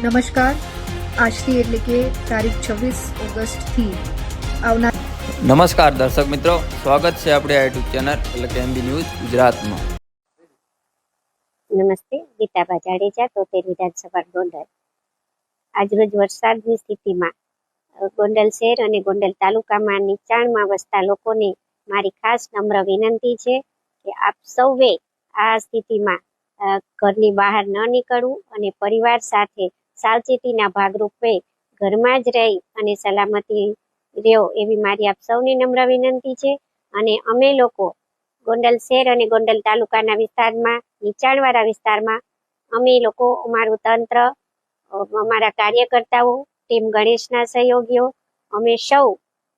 નમસ્કાર. આજથી એટલે કે તારીખ 26 ઓગસ્ટથી આવનાર નમસ્કાર દર્શક મિત્રો, સ્વાગત છે આપણે આ યુટ્યુબ ચેનલ એટલે કે MB ન્યૂઝ ગુજરાતમાં. નમસ્તે, ગીતાબા જાડેજા, તોતેર વિધાનસભા ગોંડલ. આજરોજ વરસાદની સ્થિતિમાં ગોંડલ શહેર અને ગોંડલ તાલુકામાં નીચાણમાં વસતા લોકોને મારી ખાસ નમ્ર વિનંતી છે કે આપ સૌએ આ સ્થિતિમાં ઘરની બહાર ન નીકળવું અને પરિવાર સાથે સાવચેતીના ભાગરૂપે ઘરમાં જ રહી અને સલામતી રહ્યો એવી મારી આપ સૌને નમ્ર વિનંતી છે. અને અમે લોકો ગોંડલ શહેર અને ગોંડલ તાલુકાના વિસ્તારમાં, નીચાણવાળા વિસ્તારમાં અમે લોકો અમારું તંત્ર, અમારા કાર્યકર્તાઓ, ટીમ ગણેશના સહયોગીઓ, અમે સૌ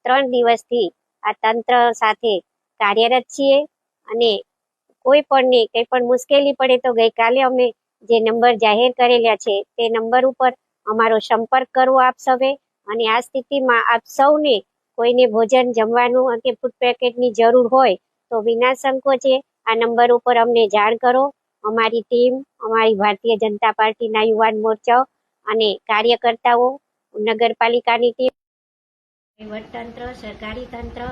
3 દિવસથી આ તંત્ર સાથે કાર્યરત છીએ. અને કોઈ પણને કંઈ પણ મુશ્કેલી પડે તો ગઈકાલે અમે જે નંબર જાહેર કરેલા છે તે નંબર ઉપર અમારો સંપર્ક કરવો આપ સૌએ. અને આ સ્થિતિમાં આપ સૌને કોઈને ભોજન જમવાનું કે ફૂડ પેકેટની જરૂર હોય તો વિના સંકોચે આ નંબર ઉપર અમને જાણ કરો. અમારી ટીમ, અમારી ભારતીય જનતા પાર્ટીના યુવાન મોરચાઓ અને કાર્યકર્તાઓ, નગરપાલિકાની ટીમ, વહીવટતંત્ર, સરકારી તંત્ર,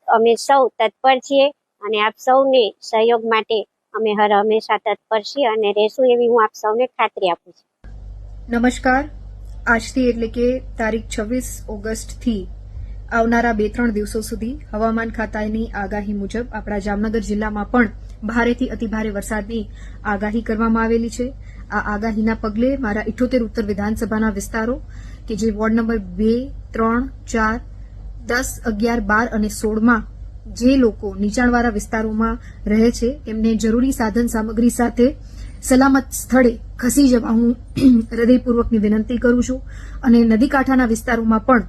અમે સૌ તત્પર છીએ અને આપ સૌને સહયોગ માટે અમે હર હંમેશા તત્પર છીએ અને રહેશું એવી હું આપ સૌને ખાતરી આપું છું. નમસ્કાર. આજથી એટલે કે તારીખ 26 ઓગસ્ટથી આવનારા 2-3 દિવસો સુધી હવામાન ખાતાની આગાહી મુજબ આપણા જામનગર જિલ્લામાં પણ ભારેથી અતિભારે વરસાદની આગાહી કરવામાં આવેલી છે. આ આગાહીના પગલે મારા 78 ઉત્તર વિધાનસભાના વિસ્તારો કે જે વોર્ડ નંબર 2, 3, 4, 10, 11, 12 અને 16માં જે લોકો નીચાણવાળા વિસ્તારોમાં રહે છે એમને જરૂરી સાધન સામગ્રી સાથે સલામત સ્થળે ખસી જવા હું હૃદયપૂર્વકની વિનંતી કરું છું. અને નદી કાંઠાના વિસ્તારોમાં પણ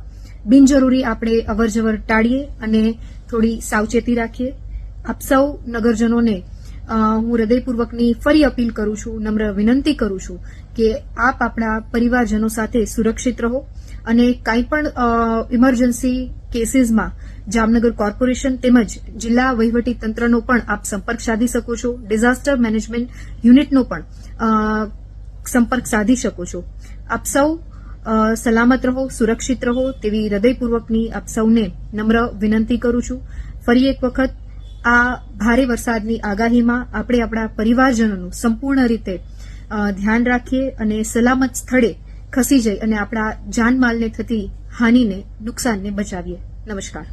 બિનજરૂરી આપણે અવરજવર ટાળીએ અને થોડી સાવચેતી રાખીએ. આપ સૌ નગરજનોને હું હૃદયપૂર્વકની ફરી અપીલ કરું છું, નમ્ર વિનંતી કરું છું કે આપ આપણા પરિવારજનો સાથે સુરક્ષિત રહો અને કાંઈ પણ ઇમરજન્સી કેસીસમાં જામનગર કોર્પોરેશન તેમજ જિલ્લા વહીવટી તંત્રનો પણ આપ સંપર્ક સાધી શકો છો. ડિઝાસ્ટર મેનેજમેન્ટ યુનિટનો પણ સંપર્ક સાધી શકો છો. આપ સૌ સલામત રહો, સુરક્ષિત રહો તેવી હૃદયપૂર્વકની આપ સૌને નમ્ર વિનંતી કરું છું. ફરી એક વખત આ ભારે વરસાદની આગાહીમાં આપણે આપણા પરિવારજનોનું સંપૂર્ણ રીતે ધ્યાન રાખીએ અને સલામત સ્થળે ખસી જઈ અને આપણા જાનમાલને થતી હાનિને, નુકસાનને બચાવીએ. નમસ્કાર.